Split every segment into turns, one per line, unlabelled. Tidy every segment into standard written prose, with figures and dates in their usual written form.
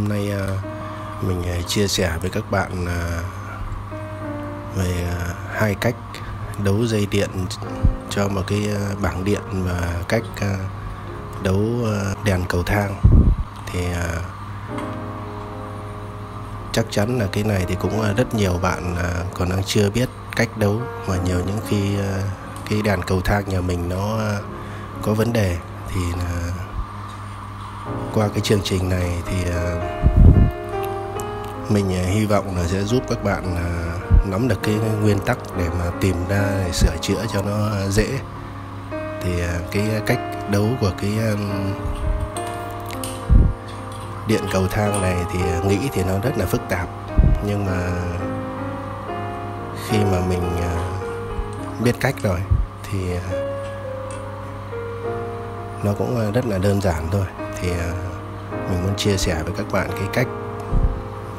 Hôm nay mình chia sẻ với các bạn về hai cách đấu dây điện cho một cái bảng điện và cách đấu đèn cầu thang. Thì chắc chắn là cái này thì cũng rất nhiều bạn còn đang chưa biết cách đấu, mà nhiều những khi cái đèn cầu thang nhà mình nó có vấn đề, thì qua cái chương trình này thì mình hy vọng là sẽ giúp các bạn nắm được cái nguyên tắc để mà tìm ra để sửa chữa cho nó dễ. Thì cái cách đấu của cái điện cầu thang này thì nghĩ thì nó rất là phức tạp, nhưng mà khi mà mình biết cách rồi thì nó cũng rất là đơn giản thôi. Thì mình muốn chia sẻ với các bạn cái cách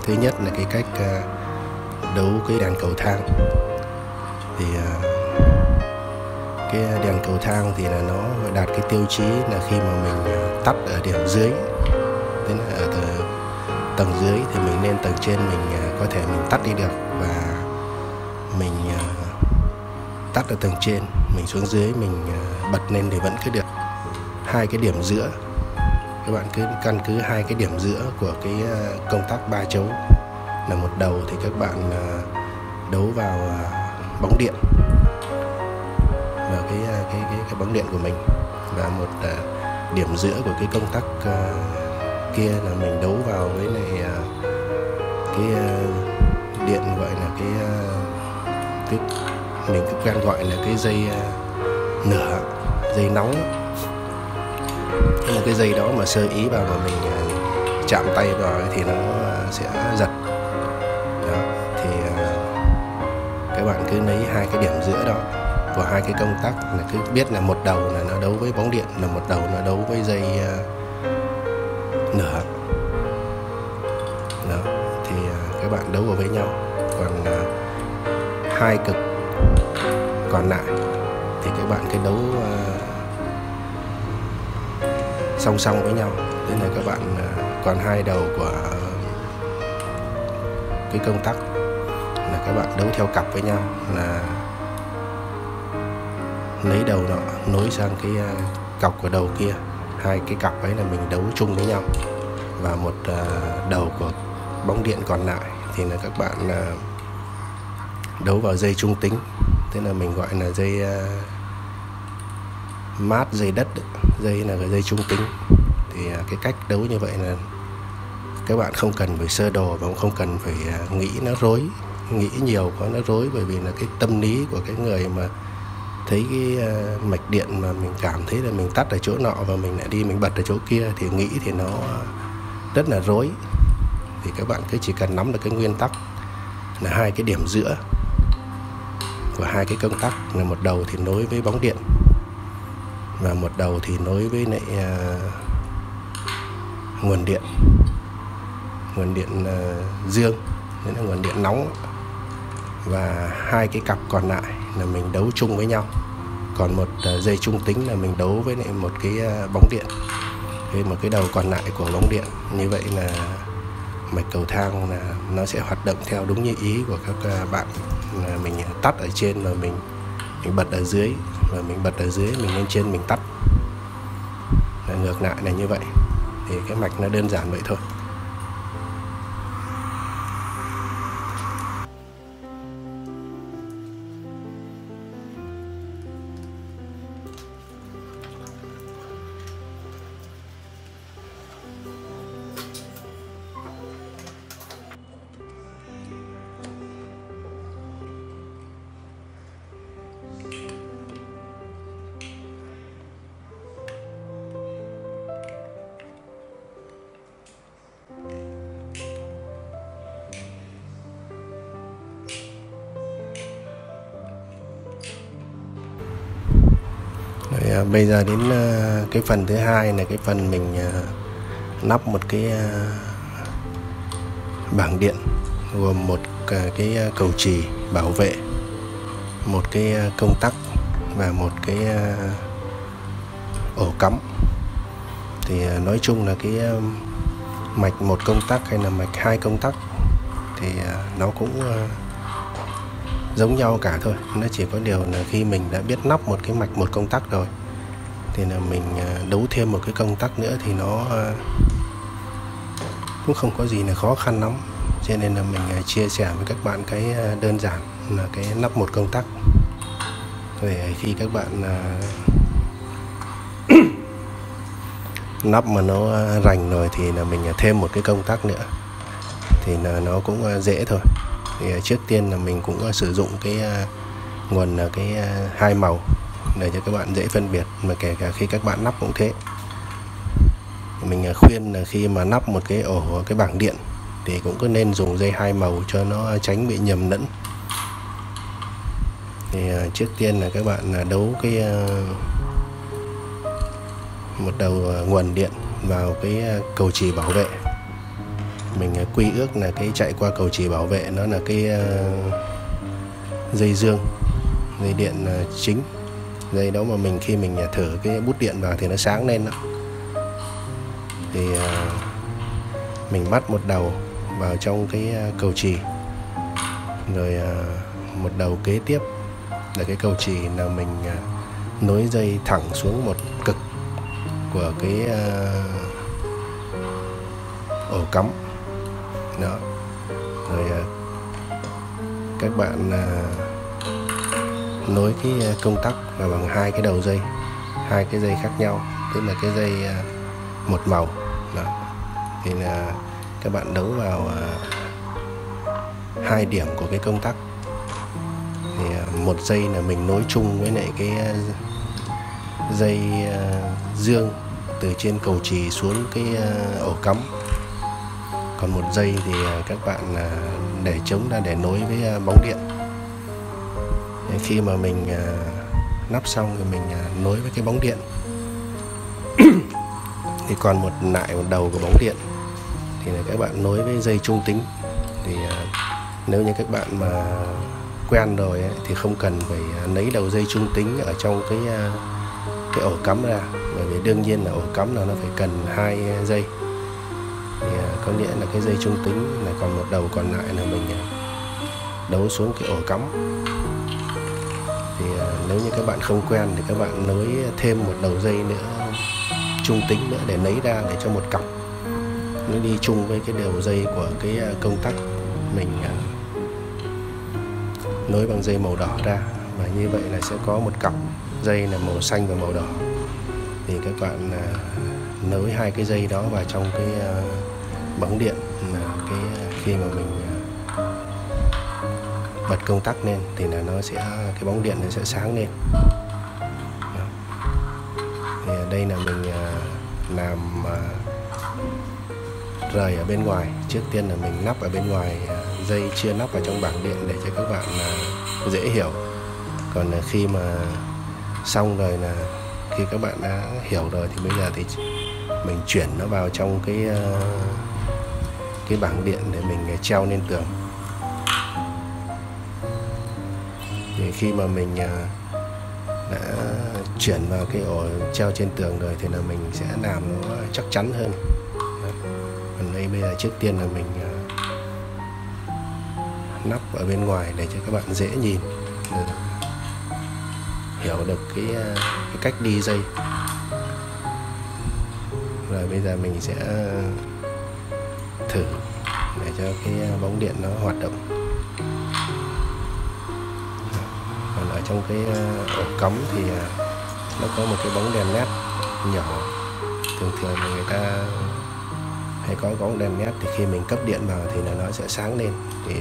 thứ nhất là cái cách đấu cái đèn cầu thang. Thì cái đèn cầu thang thì là nó đạt cái tiêu chí là khi mà mình tắt ở điểm dưới, tức là ở tầng dưới thì mình lên tầng trên mình có thể mình tắt đi được, và mình tắt ở tầng trên, mình xuống dưới mình bật lên thì vẫn cứ được. Hai cái điểm giữa, các bạn cứ căn cứ hai cái điểm giữa của cái công tắc 3 chấu là một đầu, thì các bạn đấu vào bóng điện, vào cái bóng điện của mình, và một điểm giữa của cái công tắc kia là mình đấu vào với lại cái điện gọi là cái mình cứ quen gọi là cái dây nửa, dây nóng. Một cái dây đó mà sơ ý vào mà mình chạm tay vào thì nó sẽ giật đó. Thì các bạn cứ lấy hai cái điểm giữa đó của hai cái công tắc, là cứ biết là một đầu là nó đấu với bóng điện, là một đầu nó đấu với dây nửa đó. Thì các bạn đấu vào với nhau. Còn hai cực còn lại thì các bạn cứ đấu song song với nhau. Thế là các bạn còn hai đầu của cái công tắc là các bạn đấu theo cặp với nhau, là lấy đầu nọ nối sang cái cọc của đầu kia. Hai cái cặp ấy là mình đấu chung với nhau. Và một đầu của bóng điện còn lại thì là các bạn đấu vào dây trung tính, thế là mình gọi là dây mát, dây đất, dây là cái dây trung tính. Thì cái cách đấu như vậy là các bạn không cần phải sơ đồ và cũng không cần phải nghĩ nó rối, nghĩ nhiều quá nó rối. Bởi vì là cái tâm lý của cái người mà thấy cái mạch điện mà mình cảm thấy là mình tắt ở chỗ nọ và mình lại đi mình bật ở chỗ kia, thì nghĩ thì nó rất là rối. Thì các bạn cứ chỉ cần nắm được cái nguyên tắc là hai cái điểm giữa của hai cái công tắc, là một đầu thì nối với bóng điện và một đầu thì nối với lại nguồn điện dương, đấy là nguồn điện nóng. Và hai cái cặp còn lại là mình đấu chung với nhau. Còn một dây trung tính là mình đấu với lại một cái bóng điện, với một cái đầu còn lại của bóng điện. Như vậy là mạch cầu thang là nó sẽ hoạt động theo đúng như ý của các bạn, là mình tắt ở trên và mình bật ở dưới, và mình bật ở dưới mình lên trên mình tắt, là ngược lại là như vậy. Thì cái mạch nó đơn giản vậy thôi. Bây giờ đến cái phần thứ hai là cái phần mình lắp một cái bảng điện gồm một cái cầu chì bảo vệ, một cái công tắc và một cái ổ cắm. Thì nói chung là cái mạch một công tắc hay là mạch hai công tắc thì nó cũng giống nhau cả thôi. Nó chỉ có điều là khi mình đã biết nắp một cái mạch một công tắc rồi thì là mình đấu thêm một cái công tắc nữa thì nó cũng không có gì là khó khăn lắm. Cho nên là mình chia sẻ với các bạn cái đơn giản là cái nắp một công tắc. Về khi các bạn nắp mà nó rành rồi thì là mình thêm một cái công tắc nữa thì là nó cũng dễ thôi. Thì trước tiên là mình cũng sử dụng cái nguồn là cái hai màu để cho các bạn dễ phân biệt, mà kể cả khi các bạn nắp cũng thế. Mình khuyên là khi mà nắp một cái ổ cái bảng điện thì cũng cứ nên dùng dây hai màu cho nó tránh bị nhầm lẫn. Thì trước tiên là các bạn đấu cái một đầu nguồn điện vào cái cầu chì bảo vệ. Mình quy ước là cái chạy qua cầu chì bảo vệ nó là cái dây dương, dây điện chính. Dây đó mà mình khi mình thử cái bút điện vào thì nó sáng lên đó. Thì mình bắt một đầu vào trong cái cầu chì, rồi một đầu kế tiếp là cái cầu chì là mình nối dây thẳng xuống một cực của cái ổ cắm đó. Rồi các bạn nối cái công tắc vào bằng hai cái đầu dây, hai cái dây khác nhau, tức là cái dây một màu đó. Thì là các bạn đấu vào hai điểm của cái công tắc. Thì một dây là mình nối chung với lại cái dây dương từ trên cầu chì xuống cái ổ cắm. Còn một dây thì các bạn để trống ra để nối với bóng điện. Khi mà mình nắp xong thì mình nối với cái bóng điện. Thì còn một đầu của bóng điện thì là các bạn nối với dây trung tính. Thì nếu như các bạn mà quen rồi ấy, thì không cần phải lấy đầu dây trung tính ở trong cái ổ cắm ra, bởi vì đương nhiên là ổ cắm là nó phải cần hai dây. Thì có nghĩa là cái dây trung tính là còn một đầu còn lại là mình đấu xuống cái ổ cắm. Thì nếu như các bạn không quen thì các bạn nối thêm một đầu dây nữa trung tính nữa để lấy ra, để cho một cặp nó đi chung với cái đầu dây của cái công tắc mình nối bằng dây màu đỏ ra. Và như vậy là sẽ có một cặp dây là màu xanh và màu đỏ. Thì các bạn nối hai cái dây đó vào trong cái bóng điện, là cái khi mà mình bật công tắc lên thì là nó sẽ, cái bóng điện nó sẽ sáng lên. Đó. Thì đây là mình làm rời ở bên ngoài. Trước tiên là mình nắp ở bên ngoài, dây chưa nắp vào trong bảng điện để cho các bạn dễ hiểu. Còn khi mà xong rồi là khi các bạn đã hiểu rồi thì bây giờ thì mình chuyển nó vào trong cái bảng điện để mình treo lên tường. Thì khi mà mình đã chuyển vào cái ổ treo trên tường rồi thì là mình sẽ làm nó chắc chắn hơn. Còn đây bây giờ trước tiên là mình nắp ở bên ngoài để cho các bạn dễ nhìn, hiểu được cái cách đi dây. Rồi bây giờ mình sẽ thử để cho cái bóng điện nó hoạt động. Còn ở trong cái ổ cắm thì nó có một cái bóng đèn led nhỏ. Thường thường người ta hay có bóng đèn led thì khi mình cấp điện vào thì là nó sẽ sáng lên. Thì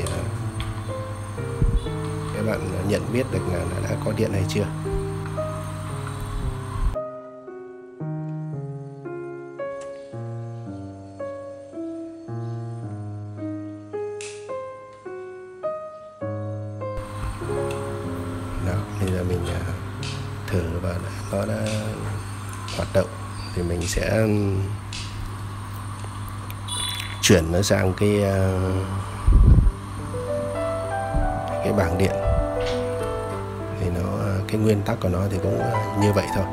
các bạn nhận biết được là đã có điện hay chưa. Đó, bây giờ mình thử và nó đã hoạt động thì mình sẽ chuyển nó sang cái bảng điện. Thì nó, cái nguyên tắc của nó thì cũng như vậy thôi.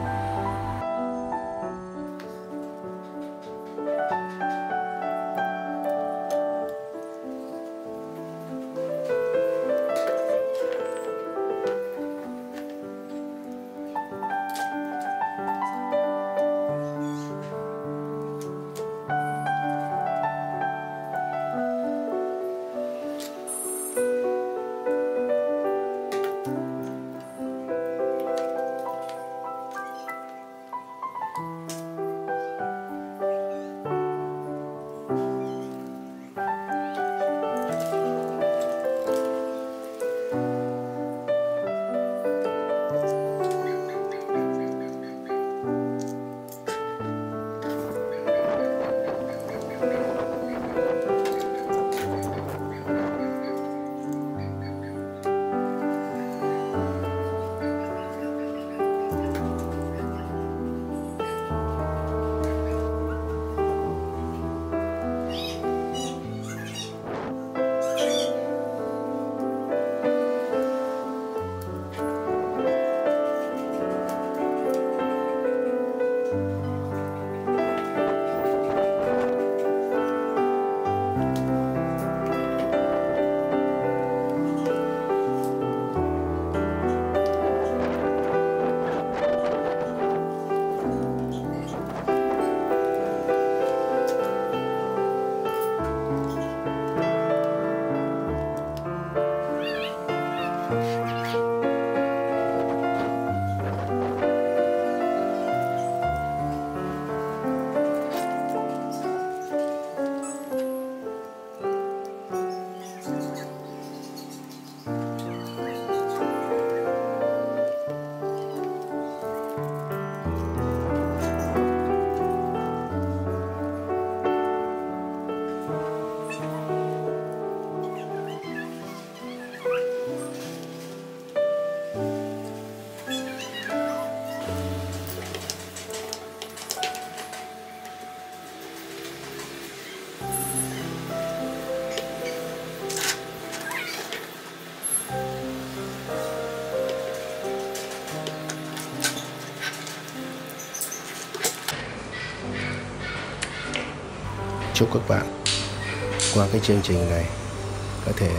chúc các bạn qua cái chương trình này có thể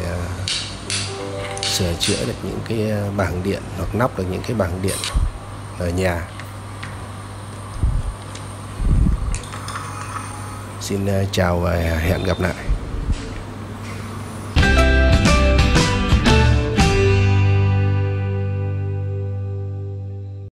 sửa chữa được những cái bảng điện hoặc nắp được những cái bảng điện ở nhà. Xin chào và hẹn gặp lại.